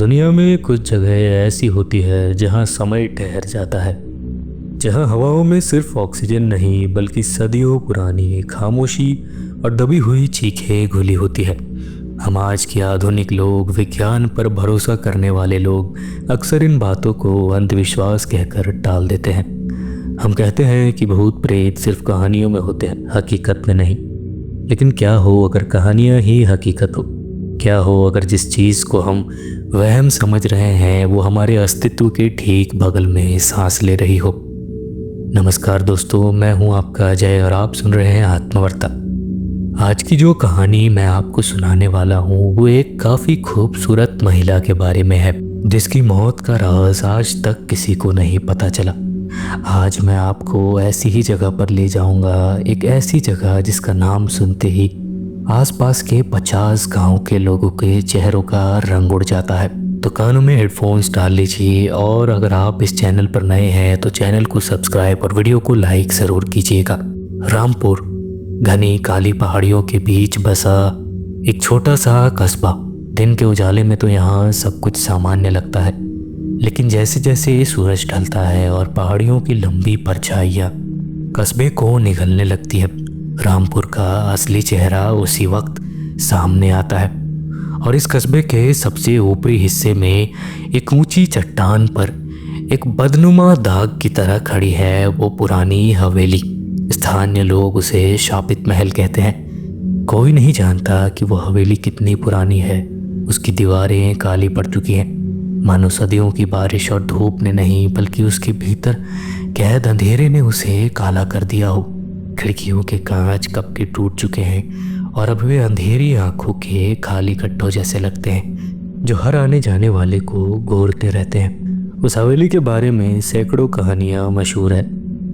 दुनिया में कुछ जगह ऐसी होती है जहाँ समय ठहर जाता है, जहाँ हवाओं में सिर्फ ऑक्सीजन नहीं बल्कि सदियों पुरानी खामोशी और दबी हुई चीखें घुली होती है। हम आज के आधुनिक लोग, विज्ञान पर भरोसा करने वाले लोग अक्सर इन बातों को अंधविश्वास कहकर टाल देते हैं। हम कहते हैं कि भूत प्रेत सिर्फ कहानियों में होते हैं, हकीकत में नहीं। लेकिन क्या हो अगर कहानियाँ ही हकीकत हो? क्या हो अगर जिस चीज़ को हम वहम समझ रहे हैं वो हमारे अस्तित्व के ठीक बगल में सांस ले रही हो? नमस्कार दोस्तों, मैं हूं आपका अजय और आप सुन रहे हैं आत्मवार्ता। आज की जो कहानी मैं आपको सुनाने वाला हूं वो एक काफ़ी खूबसूरत महिला के बारे में है, जिसकी मौत का राज आज तक किसी को नहीं पता चला। आज मैं आपको ऐसी ही जगह पर ले जाऊंगा, एक ऐसी जगह जिसका नाम सुनते ही आसपास के 50 गांव के लोगों के चेहरों का रंग उड़ जाता है। तो कानों में हेडफोन्स डाल लीजिए और अगर आप इस चैनल पर नए हैं तो चैनल को सब्सक्राइब और वीडियो को लाइक ज़रूर कीजिएगा। रामपुर घनी काली पहाड़ियों के बीच बसा एक छोटा सा कस्बा। दिन के उजाले में तो यहाँ सब कुछ सामान्य लगता है, लेकिन जैसे जैसे सूरज ढलता है और पहाड़ियों की लंबी परछाइयाँ कस्बे को निगलने लगती है, रामपुर का असली चेहरा उसी वक्त सामने आता है। और इस कस्बे के सबसे ऊपरी हिस्से में एक ऊंची चट्टान पर एक बदनुमा दाग की तरह खड़ी है वो पुरानी हवेली। स्थानीय लोग उसे शापित महल कहते हैं। कोई नहीं जानता कि वो हवेली कितनी पुरानी है। उसकी दीवारें काली पड़ चुकी हैं, मानो सदियों की बारिश और धूप ने नहीं बल्कि उसके भीतर कैद अंधेरे ने उसे काला कर दिया हो। खिड़कियों के कांच कब के टूट चुके हैं और अब वे अंधेरी आंखों के खाली गड्ढों जैसे लगते हैं, जो हर आने जाने वाले को घूरते रहते हैं। उस हवेली के बारे में सैकड़ों कहानियाँ मशहूर है,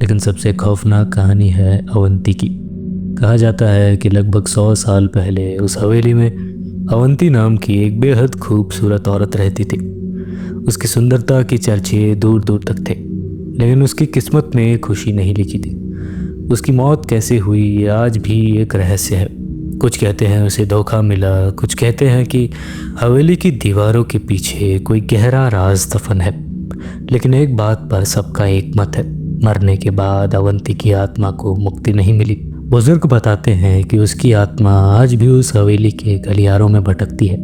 लेकिन सबसे खौफनाक कहानी है अवंती की। कहा जाता है कि लगभग 100 साल पहले उस हवेली में अवंती नाम की एक बेहद खूबसूरत औरत रहती थी। उसकी सुंदरता की चर्चे दूर दूर तक थे, लेकिन उसकी किस्मत में खुशी नहीं लिखी थी। उसकी मौत कैसे हुई ये आज भी एक रहस्य है। कुछ कहते हैं उसे धोखा मिला, कुछ कहते हैं कि हवेली की दीवारों के पीछे कोई गहरा राज दफन है। लेकिन एक बात पर सबका एक मत है, मरने के बाद अवंती की आत्मा को मुक्ति नहीं मिली। बुजुर्ग बताते हैं कि उसकी आत्मा आज भी उस हवेली के गलियारों में भटकती है,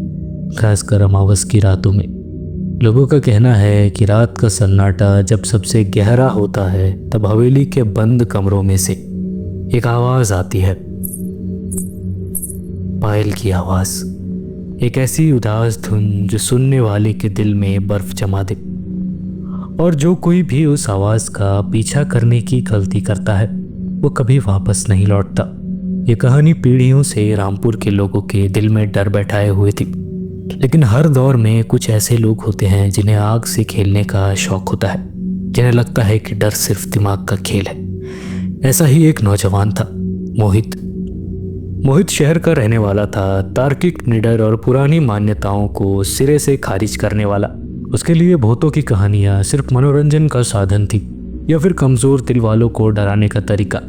खासकर अमावस की रातों में। लोगों का कहना है कि रात का सन्नाटा जब सबसे गहरा होता है तब हवेली के बंद कमरों में से एक आवाज़ आती है, पायल की आवाज़। एक ऐसी उदास धुन जो सुनने वाले के दिल में बर्फ जमा दे। और जो कोई भी उस आवाज़ का पीछा करने की गलती करता है वो कभी वापस नहीं लौटता। ये कहानी पीढ़ियों से रामपुर के लोगों के दिल में डर बैठाए हुए थी। लेकिन हर दौर में कुछ ऐसे लोग होते हैं जिन्हें आग से खेलने का शौक होता है, जिन्हें लगता है कि डर सिर्फ दिमाग का खेल है। ऐसा ही एक नौजवान था, मोहित शहर का रहने वाला था, तार्किक, निडर और पुरानी मान्यताओं को सिरे से खारिज करने वाला। उसके लिए भूतों की कहानियाँ सिर्फ मनोरंजन का साधन थी या फिर कमज़ोर दिल वालों को डराने का तरीका।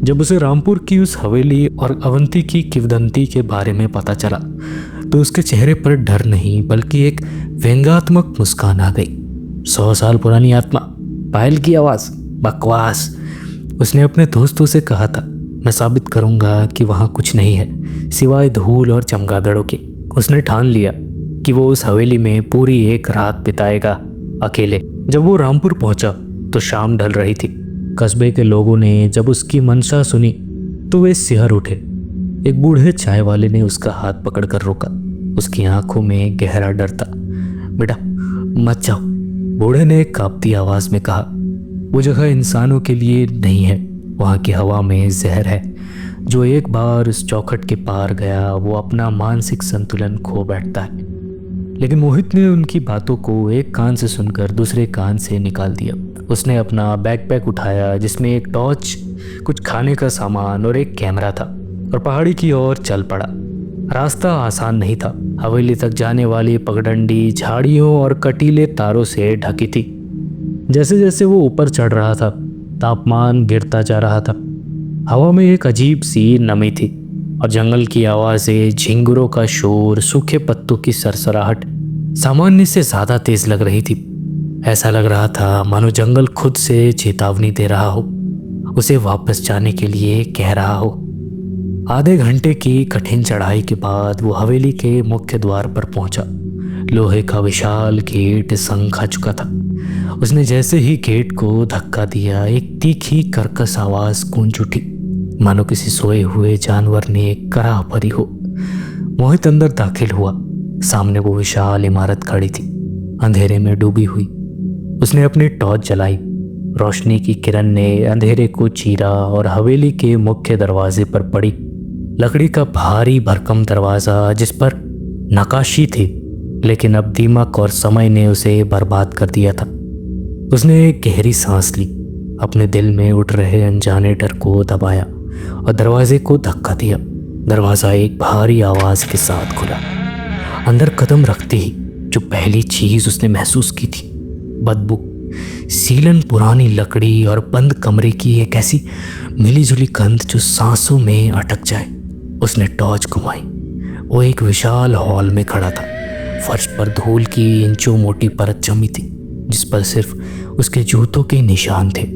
जब उसे रामपुर की उस हवेली और अवंती की किंवदंती के बारे में पता चला तो उसके चेहरे पर डर नहीं बल्कि एक व्यंग्यात्मक मुस्कान आ गई। 100 साल पुरानी आत्मा, पायल की आवाज़, बकवास। उसने अपने दोस्तों से कहा था, मैं साबित करूंगा कि वहाँ कुछ नहीं है सिवाय धूल और चमगादड़ों के। उसने ठान लिया कि वो उस हवेली में पूरी एक रात बिताएगा अकेले। जब वो रामपुर पहुंचा तो शाम ढल रही थी। कस्बे के लोगों ने जब उसकी मंशा सुनी तो वे सिहर उठे। एक बूढ़े चाय वाले ने उसका हाथ पकड़कर रोका। उसकी आंखों में गहरा डर था। बेटा मत जाओ, बूढ़े ने कांपती आवाज में कहा। वो जगह इंसानों के लिए नहीं है, वहाँ की हवा में जहर है। जो एक बार उस चौखट के पार गया वो अपना मानसिक संतुलन खो बैठता है। लेकिन मोहित ने उनकी बातों को एक कान से सुनकर दूसरे कान से निकाल दिया। उसने अपना बैकपैक उठाया जिसमें एक टॉर्च, कुछ खाने का सामान और एक कैमरा था, और पहाड़ी की ओर चल पड़ा। रास्ता आसान नहीं था। हवेली तक जाने वाली पगडंडी झाड़ियों और कटीले तारों से ढकी थी। जैसे जैसे वो ऊपर चढ़ रहा था तापमान गिरता जा रहा था। हवा में एक अजीब सी नमी थी और जंगल की आवाज़ें, झिंगुरों का शोर, सूखे पत्तों की सरसराहट सामान्य से ज्यादा तेज लग रही थी। ऐसा लग रहा था मानो जंगल खुद से चेतावनी दे रहा हो, उसे वापस जाने के लिए कह रहा हो। आधे घंटे की कठिन चढ़ाई के बाद वो हवेली के मुख्य द्वार पर पहुंचा। लोहे का विशाल गेट संग खा चुका था। उसने जैसे ही गेट को धक्का दिया, एक तीखी कर्कश आवाज गूंज उठी, मानो किसी सोए हुए जानवर ने कराह भरी हो। मोहित अंदर दाखिल हुआ। सामने वो विशाल इमारत खड़ी थी, अंधेरे में डूबी हुई। उसने अपनी टॉर्च जलाई। रोशनी की किरण ने अंधेरे को चीरा और हवेली के मुख्य दरवाजे पर पड़ी। लकड़ी का भारी भरकम दरवाजा जिस पर नक्काशी थी, लेकिन अब दीमक और समय ने उसे बर्बाद कर दिया था। उसने एक गहरी सांस ली, अपने दिल में उठ रहे अनजाने डर को दबाया और दरवाजे को धक्का दिया। दरवाज़ा एक भारी आवाज़ के साथ खुला। अंदर कदम रखते ही जो पहली चीज़ उसने महसूस की थी, बदबू, सीलन, पुरानी लकड़ी और बंद कमरे की एक ऐसी मिलीजुली गंध जो सांसों में अटक जाए। उसने टॉर्च घुमाई। वो एक विशाल हॉल में खड़ा था। फर्श पर धूल की इंचों मोटी परत जमी थी, जिस पर सिर्फ उसके जूतों के निशान थे।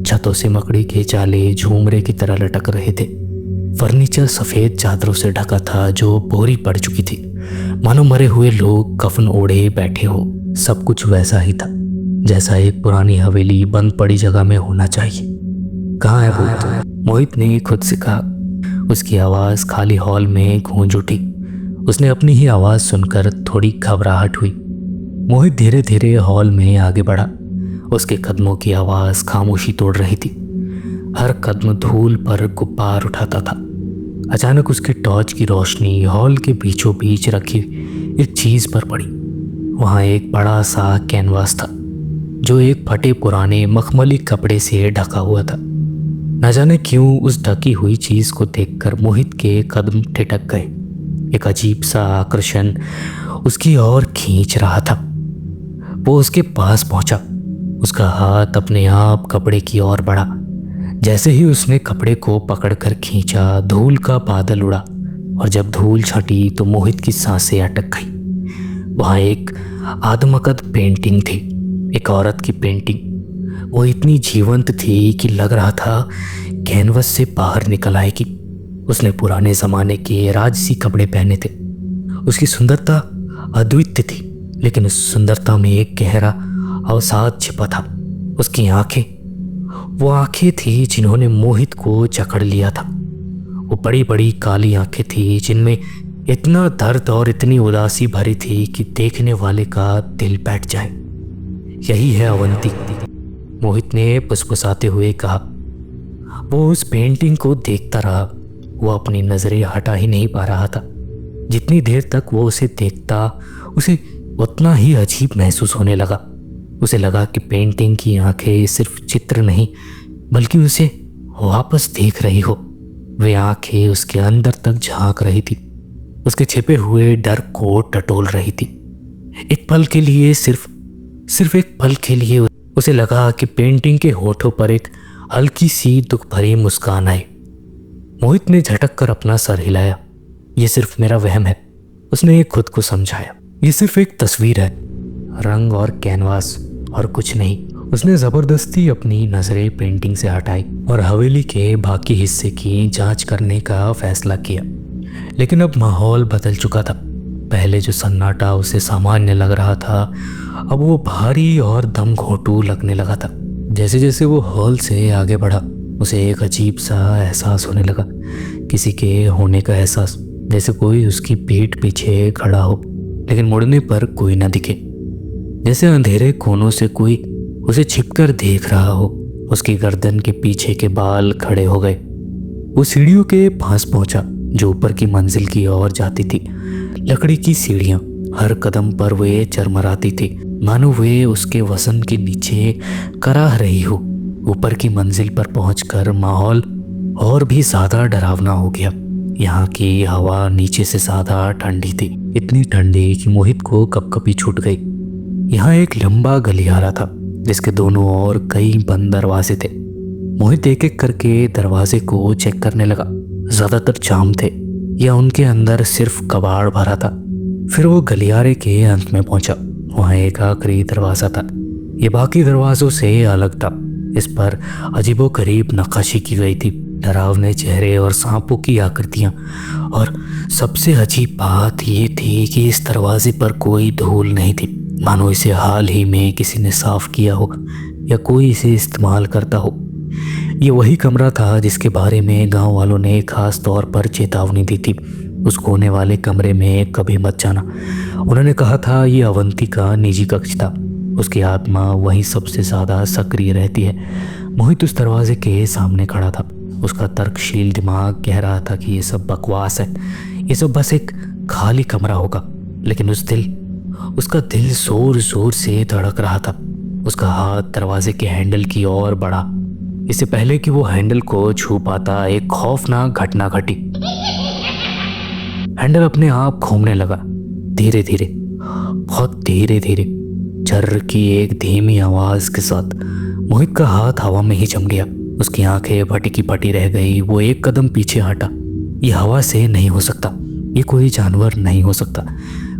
छतों से मकड़ी के जाले झूमरे की तरह लटक रहे थे। फर्नीचर सफ़ेद चादरों से ढका था जो बोरी पड़ चुकी थी, मानो मरे हुए लोग कफन ओढ़े बैठे हो। सब कुछ वैसा ही था जैसा एक पुरानी हवेली बंद पड़ी जगह में होना चाहिए। कहाँ है भूत? मोहित ने खुद से कहा। उसकी आवाज़ खाली हॉल में गूंज उठी। उसने अपनी ही आवाज़ सुनकर थोड़ी घबराहट हुई। मोहित धीरे धीरे हॉल में आगे बढ़ा। उसके कदमों की आवाज़ खामोशी तोड़ रही थी। हर कदम धूल पर गुब्बार उठाता था। अचानक उसके टॉर्च की रोशनी हॉल के बीचों बीच रखी एक चीज़ पर पड़ी। वहाँ एक बड़ा सा कैनवास था जो एक फटे पुराने मखमली कपड़े से ढका हुआ था। न जाने क्यों उस ढकी हुई चीज़ को देखकर मोहित के कदम ठिठक गए। एक अजीब सा आकर्षण उसकी ओर खींच रहा था। वो उसके पास पहुंचा। उसका हाथ अपने आप कपड़े की ओर बढ़ा। जैसे ही उसने कपड़े को पकड़कर खींचा, धूल का बादल उड़ा और जब धूल छटी तो मोहित की सांसें अटक गई। वहाँ एक आदमकद पेंटिंग थी, एक औरत की पेंटिंग। वो इतनी जीवंत थी कि लग रहा था कैनवस से बाहर निकल आएगी। उसने पुराने ज़माने के राजसी कपड़े पहने थे। उसकी सुंदरता अद्वितीय थी, लेकिन उस सुंदरता में एक गहरा अवसाद छिपा था। उसकी आंखें, वो आंखें थी जिन्होंने मोहित को जकड़ लिया था। वो बड़ी बड़ी काली आंखें थी जिनमें इतना दर्द और इतनी उदासी भरी थी कि देखने वाले का दिल बैठ जाए। यही है अवंती, मोहित ने फुसफुसाते हुए कहा। वो उस पेंटिंग को देखता रहा। वो अपनी नज़रें हटा ही नहीं पा रहा था। जितनी देर तक वो उसे देखता, उसे उतना ही अजीब महसूस होने लगा। उसे लगा कि पेंटिंग की आंखें सिर्फ चित्र नहीं, बल्कि उसे वापस देख रही हो। वे आंखें उसके अंदर तक झांक रही थी, उसके छिपे हुए डर को टटोल रही थी। एक पल के लिए, सिर्फ एक पल के लिए उसे लगा कि पेंटिंग के होठों पर एक हल्की सी दुख भरी मुस्कान आई। मोहित ने झटक कर अपना सर हिलाया। ये सिर्फ मेरा वहम है, उसने खुद को समझाया। ये सिर्फ एक तस्वीर है, रंग और कैनवास और कुछ नहीं। उसने ज़बरदस्ती अपनी नज़रें पेंटिंग से हटाई और हवेली के बाकी हिस्से की जांच करने का फैसला किया। लेकिन अब माहौल बदल चुका था। पहले जो सन्नाटा उसे सामान्य लग रहा था, अब वो भारी और दम घोंटू लगने लगा था। जैसे जैसे वो हॉल से आगे बढ़ा, उसे एक अजीब सा एहसास होने लगा, किसी के होने का एहसास, जैसे कोई उसकी पीठ पीछे खड़ा हो, लेकिन मुड़ने पर कोई ना दिखे। जैसे अंधेरे कोनों से कोई उसे छिपकर देख रहा हो। उसकी गर्दन के पीछे के बाल खड़े हो गए। वो सीढ़ियों के पास पहुंचा जो ऊपर की मंजिल की ओर जाती थी। लकड़ी की सीढ़ियां, हर कदम पर वे चरमराती थी, मानो वे उसके वजन के नीचे कराह रही हो। ऊपर की मंजिल पर पहुंचकर माहौल और भी ज़्यादा डरावना हो गया। यहाँ की हवा नीचे से ज़्यादा ठंडी थी, इतनी ठंडी कि मोहित को कपकपी छूट गई। यहाँ एक लंबा गलियारा था जिसके दोनों ओर कई बंद दरवाजे थे। मोहित एक एक करके दरवाजे को चेक करने लगा। ज़्यादातर जाम थे या उनके अंदर सिर्फ कबाड़ भरा था। फिर वो गलियारे के अंत में पहुंचा। वहाँ एक आखिरी दरवाज़ा था। ये बाकी दरवाज़ों से अलग था। इस पर अजीबोगरीब नक्काशी की गई थी, डरावने चेहरे और सांपों की आकृतियाँ। और सबसे अजीब बात ये थी कि इस दरवाजे पर कोई धूल नहीं थी, मानो इसे हाल ही में किसी ने साफ किया हो या कोई इसे इस्तेमाल करता हो। ये वही कमरा था जिसके बारे में गांव वालों ने खास तौर पर चेतावनी दी थी। उस कोने वाले कमरे में कभी मत जाना। उन्होंने कहा था ये अवंती का निजी कक्ष था। उसकी आत्मा वहीं सबसे ज़्यादा सक्रिय रहती है। मोहित उस दरवाजे के सामने खड़ा था। उसका तर्कशील दिमाग कह रहा था कि ये सब बकवास है, ये सब बस एक खाली कमरा होगा। लेकिन उसका दिल जोर जोर से धड़क रहा था। उसका हाथ दरवाजे के हैंडल की ओर बढ़ा। इससे पहले कि वो हैंडल को छू पाता, एक खौफनाक घटना घटी। हैंडल अपने आप घूमने लगा, धीरे धीरे, बहुत धीरे धीरे। झर्र की एक धीमी आवाज के साथ मोहित का हाथ हवा में ही जम गया। उसकी आंखें फटी की फटी रह गई। वो एक कदम पीछे हटा। ये हवा से नहीं हो सकता, ये कोई जानवर नहीं हो सकता।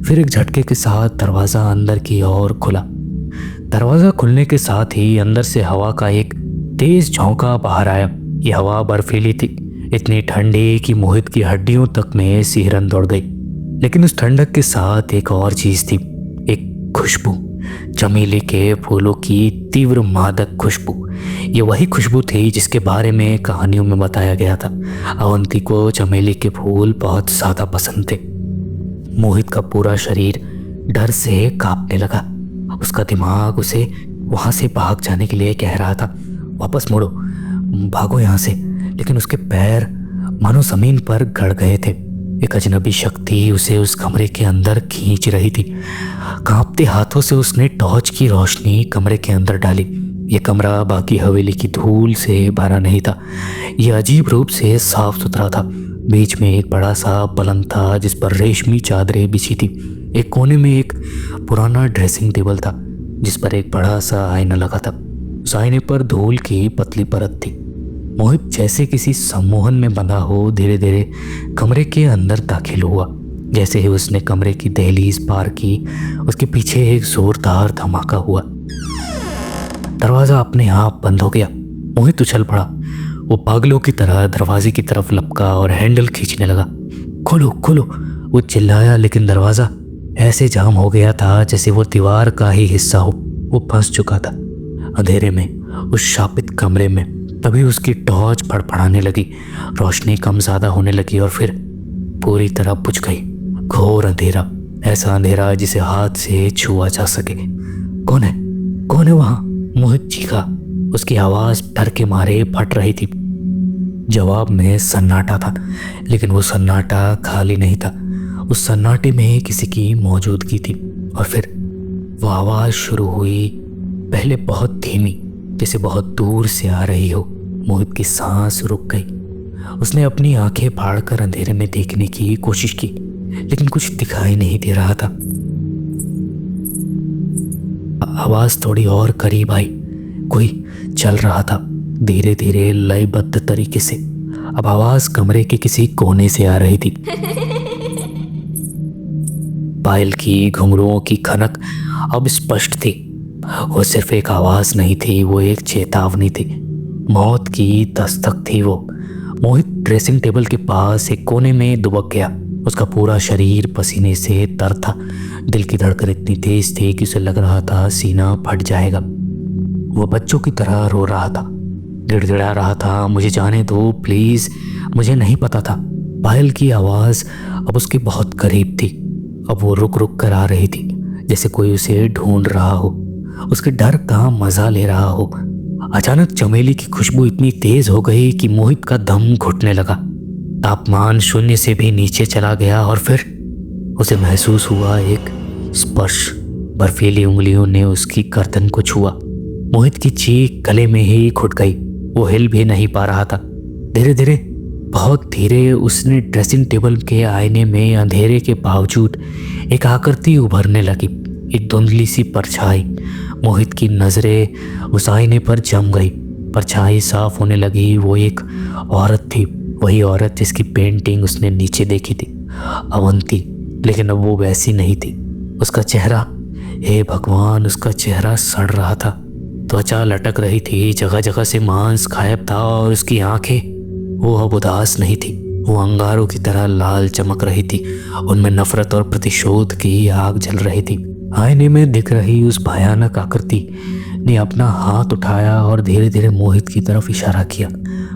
फिर एक झटके के साथ दरवाज़ा अंदर की ओर खुला। दरवाज़ा खुलने के साथ ही अंदर से हवा का एक तेज झोंका बाहर आया। ये हवा बर्फीली थी, इतनी ठंडी कि मोहित की हड्डियों तक में सिहरन दौड़ गई। लेकिन उस ठंडक के साथ एक और चीज़ थी, एक खुशबू, चमेली के फूलों की तीव्र मादक खुशबू। ये वही खुशबू थी जिसके बारे में कहानियों में बताया गया था। अवंती को चमेली के फूल बहुत ज़्यादा पसंद थे। मोहित का पूरा शरीर डर से कांपने लगा। उसका दिमाग उसे वहाँ से भाग जाने के लिए कह रहा था, वापस मुड़ो, भागो यहाँ से। लेकिन उसके पैर मानो ज़मीन पर गड़ गए थे। एक अजनबी शक्ति उसे उस कमरे के अंदर खींच रही थी। कांपते हाथों से उसने टॉर्च की रोशनी कमरे के अंदर डाली। ये कमरा बाकी हवेली की धूल से भरा नहीं था। ये अजीब रूप से साफ सुथरा था। बीच में एक बड़ा सा पलंग था जिस पर रेशमी चादरें बिछी थी। एक कोने में एक पुराना ड्रेसिंग टेबल था जिस पर एक बड़ा सा आईना लगा था। उस आईने पर धूल की पतली परत थी। मोहित जैसे किसी सम्मोहन में बंधा हो धीरे धीरे कमरे के अंदर दाखिल हुआ। जैसे ही उसने कमरे की दहलीज पार की, उसके पीछे एक जोरदार धमाका हुआ। दरवाज़ा अपने आप बंद हो गया। मोहित उछल पड़ा। वो पागलों की तरह दरवाजे की तरफ लपका और हैंडल खींचने लगा। खोलो खोलो, वो चिल्लाया, लेकिन दरवाज़ा ऐसे जाम हो गया था जैसे वो दीवार का ही हिस्सा हो। वो फंस चुका था अंधेरे में, उस शापित कमरे में। तभी उसकी टॉर्च फड़फड़ाने लगी। रोशनी कम ज़्यादा होने लगी और फिर पूरी तरह बुझ गई। घोर अंधेरा, ऐसा अंधेरा जिसे हाथ से छुआ जा सके। कौन है वहाँ? मोहित चीखा। उसकी आवाज़ डर के मारे फट रही थी। जवाब में सन्नाटा था, लेकिन वो सन्नाटा खाली नहीं था। उस सन्नाटे में किसी की मौजूदगी थी। और फिर वो आवाज़ शुरू हुई, पहले बहुत धीमी, जैसे बहुत दूर से आ रही हो। मोहित की सांस रुक गई। उसने अपनी आंखें फाड़कर अंधेरे में देखने की कोशिश की, लेकिन कुछ दिखाई नहीं दे रहा था। आवाज़ थोड़ी और करीब आई। कोई चल रहा था, धीरे धीरे लयबद्ध तरीके से। अब आवाज़ कमरे के किसी कोने से आ रही थी। पायल की घुंघरुओं की खनक अब स्पष्ट थी। वो सिर्फ एक आवाज़ नहीं थी, वो एक चेतावनी थी। मौत की दस्तक थी वो। मोहित ड्रेसिंग टेबल के पास एक कोने में दुबक गया। उसका पूरा शरीर पसीने से तर था। दिल की धड़कन इतनी तेज थी कि उसे लग रहा था सीना फट जाएगा। वो बच्चों की तरह रो रहा था, गिड़गिड़ा रहा था, मुझे जाने दो प्लीज़, मुझे नहीं पता था। पायल की आवाज़ अब उसके बहुत करीब थी। अब वो रुक रुक कर आ रही थी, जैसे कोई उसे ढूंढ रहा हो, उसके डर का मज़ा ले रहा हो। अचानक चमेली की खुशबू इतनी तेज हो गई कि मोहित का दम घुटने लगा। तापमान शून्य से भी नीचे चला गया और फिर उसे महसूस हुआ एक स्पर्श। बर्फीली उंगलियों ने उसकी गर्दन को छुआ। मोहित की चीख गले में ही घुट गई। वो हिल भी नहीं पा रहा था। धीरे धीरे, बहुत धीरे उसने ड्रेसिंग टेबल के आईने में अंधेरे के बावजूद एक आकृति उभरने लगी, एक धुंधली सी परछाई। मोहित की नज़रें उस आईने पर जम गई। परछाई साफ होने लगी। वो एक औरत थी, वही औरत जिसकी पेंटिंग उसने नीचे देखी थी। अवंती, लेकिन अब वो वैसी नहीं थी। उसका चेहरा, हे भगवान, उसका चेहरा सड़ रहा था। त्वचा लटक रही थी, जगह जगह से मांस गायब था और उसकी आंखें, वो अब उदास नहीं थी, वो अंगारों की तरह लाल चमक रही थी। उनमें नफरत और प्रतिशोध की आग जल रही थी। आईने में दिख रही उस भयानक आकृति ने अपना हाथ उठाया और धीरे धीरे मोहित की तरफ इशारा किया।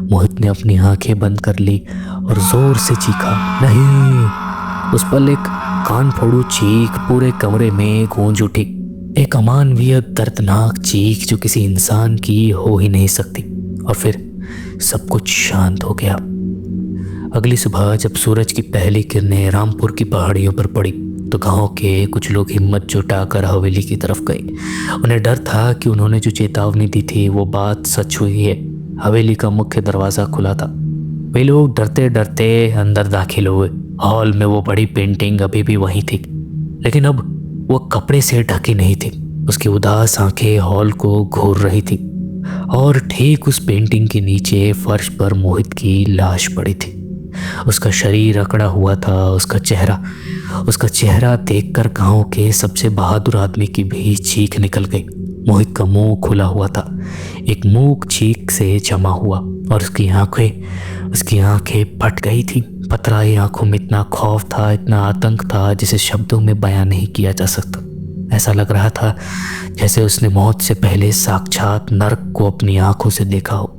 मोहित ने अपनी आंखें बंद कर ली और जोर से चीखा, नहीं। उस पल एक कान फोड़ू चीख पूरे कमरे में गूंज उठी, एक अमानवीय दर्दनाक चीख जो किसी इंसान की हो ही नहीं सकती। और फिर सब कुछ शांत हो गया। अगली सुबह जब सूरज की पहली किरणें रामपुर की पहाड़ियों पर पड़ी तो गांव के कुछ लोग हिम्मत जुटाकर हवेली की तरफ गए। उन्हें डर था कि उन्होंने जो चेतावनी दी थी वो बात सच हुई है। हवेली का मुख्य दरवाज़ा खुला था। वे लोग डरते डरते अंदर दाखिल हुए। हॉल में वो बड़ी पेंटिंग अभी भी वहीं थी, लेकिन अब वो कपड़े से ढकी नहीं थी। उसकी उदास आंखें हॉल को घूर रही थी और ठीक उस पेंटिंग के नीचे फर्श पर मोहित की लाश पड़ी थी। उसका शरीर अकड़ा हुआ था। उसका चेहरा देखकर गांव के सबसे बहादुर आदमी की भी चीख निकल गई। मोहित का मुंह खुला हुआ था, एक मूक चीख से जमा हुआ, और उसकी आंखें फट गई थी। पतराई आंखों में इतना खौफ था, इतना आतंक था जिसे शब्दों में बयां नहीं किया जा सकता। ऐसा लग रहा था जैसे उसने मौत से पहले साक्षात नर्क को अपनी आंखों से देखा हो।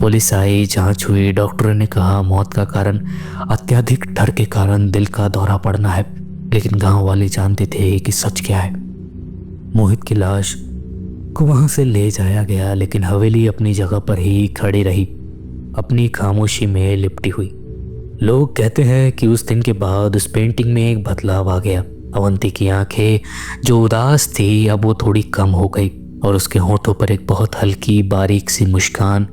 पुलिस आई, जांच हुई। डॉक्टरों ने कहा मौत का कारण अत्यधिक डर के कारण दिल का दौरा पड़ना है, लेकिन गांव वाले जानते थे कि सच क्या है। मोहित की लाश को वहां से ले जाया गया, लेकिन हवेली अपनी जगह पर ही खड़ी रही, अपनी खामोशी में लिपटी हुई। लोग कहते हैं कि उस दिन के बाद उस पेंटिंग में एक बदलाव आ गया। अवंती की आंखें जो उदास थी अब वो थोड़ी कम हो गई और उसके होठों पर एक बहुत हल्की बारीक सी मुस्कान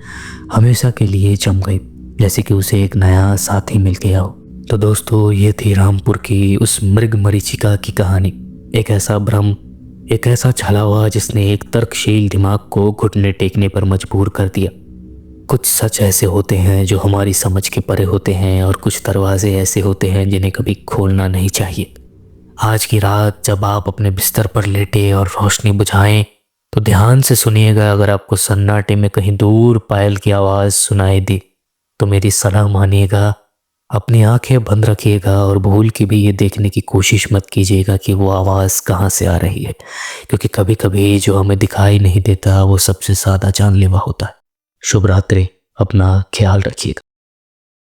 हमेशा के लिए जम गई, जैसे कि उसे एक नया साथी मिल गया हो। तो दोस्तों, ये थी रामपुर की उस मृग मरीचिका की कहानी। एक ऐसा भ्रम, एक ऐसा छलावा जिसने एक तर्कशील दिमाग को घुटने टेकने पर मजबूर कर दिया। कुछ सच ऐसे होते हैं जो हमारी समझ के परे होते हैं, और कुछ दरवाजे ऐसे होते हैं जिन्हें कभी खोलना नहीं चाहिए। आज की रात जब आप अपने बिस्तर पर लेटे और रोशनी बुझाएं तो ध्यान से सुनिएगा। अगर आपको सन्नाटे में कहीं दूर पायल की आवाज़ सुनाई दे तो मेरी सलाह मानिएगा, अपनी आंखें बंद रखिएगा और भूल के भी ये देखने की कोशिश मत कीजिएगा कि वो आवाज़ कहाँ से आ रही है, क्योंकि कभी कभी जो हमें दिखाई नहीं देता वो सबसे ज़्यादा जानलेवा होता है। शुभ रात्रि, अपना ख्याल रखिएगा।